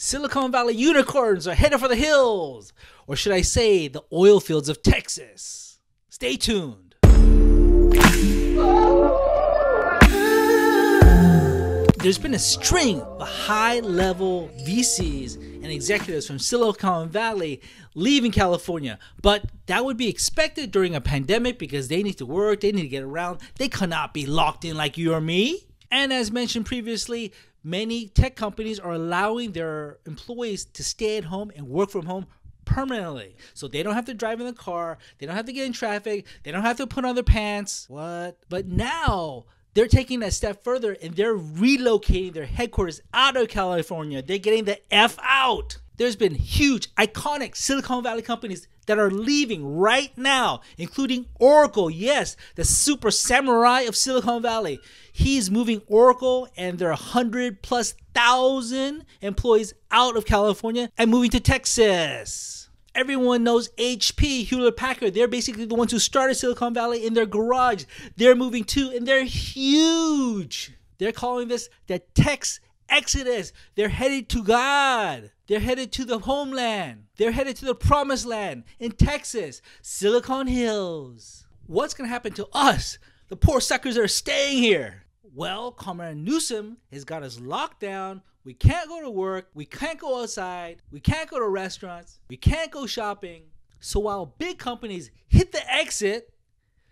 Silicon Valley unicorns are headed for the hills, or should I say the oil fields of Texas. Stay tuned. There's been a string of high-level VCs and executives from Silicon Valley leaving California, but that would be expected during a pandemic because they need to work, they need to get around, they cannot be locked in like you or me. And as mentioned previously, many tech companies are allowing their employees to stay at home and work from home permanently. So they don't have to drive in the car, they don't have to get in traffic, they don't have to put on their pants. What? But now they're taking that step further and they're relocating their headquarters out of California. They're getting the F out. There's been huge, iconic Silicon Valley companies that are leaving right now, including Oracle. Yes, the super samurai of Silicon Valley. He's moving Oracle and their 100,000+ employees out of California and moving to Texas. Everyone knows HP, Hewlett-Packard. They're basically the ones who started Silicon Valley in their garage. They're moving too, and they're huge. They're calling this the Tex Exodus. They're headed to God. They're headed to the homeland. They're headed to the promised land in Texas, Silicon Hills. What's going to happen to us, the poor suckers that are staying here? Well, Comrade Newsom has got us locked down. We can't go to work. We can't go outside. We can't go to restaurants. We can't go shopping. So while big companies hit the exit,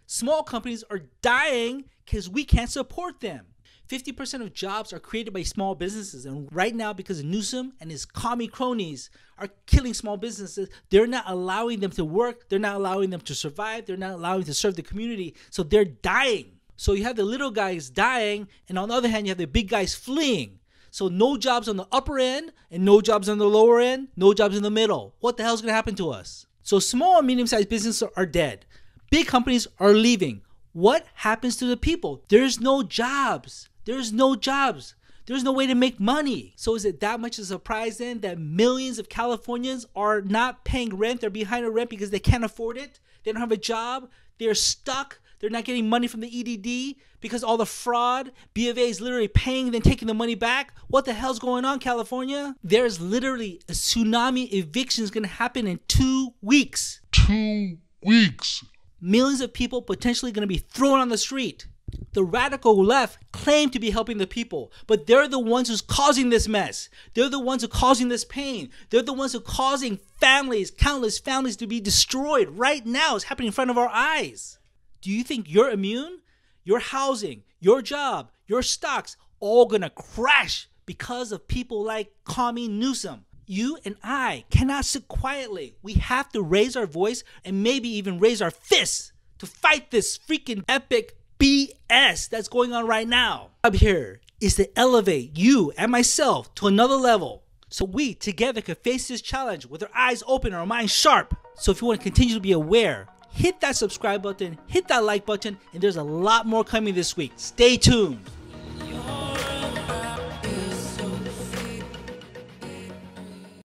small companies are dying because we can't support them. 50% of jobs are created by small businesses, and right now, because Newsom and his commie cronies are killing small businesses, they're not allowing them to work, they're not allowing them to survive, they're not allowing them to serve the community, so they're dying. So you have the little guys dying, and on the other hand, you have the big guys fleeing. So no jobs on the upper end, and no jobs on the lower end, no jobs in the middle. What the hell is going to happen to us? So small and medium-sized businesses are dead. Big companies are leaving. What happens to the people? There's no jobs. There's no jobs. There's no way to make money. So is it that much of a surprise then that millions of Californians are not paying rent? They're behind on rent because they can't afford it. They don't have a job. They're stuck. They're not getting money from the EDD because all the fraud. B of A is literally paying then taking the money back. What the hell's going on, California? There's literally a tsunami eviction is going to happen in 2 weeks. 2 weeks. Millions of people potentially going to be thrown on the street. The radical left claim to be helping the people, but they're the ones who's causing this mess. They're the ones who are causing this pain. They're the ones who are causing families, countless families to be destroyed right now. It's happening in front of our eyes. Do you think you're immune? Your housing, your job, your stocks, all gonna crash because of people like Commie Newsom. You and I cannot sit quietly. We have to raise our voice and maybe even raise our fists to fight this freaking epic BS that's going on right now. Up here is to elevate you and myself to another level so we together can face this challenge with our eyes open and our minds sharp. So if you want to continue to be aware, hit that subscribe button, hit that like button, and there's a lot more coming this week. Stay tuned.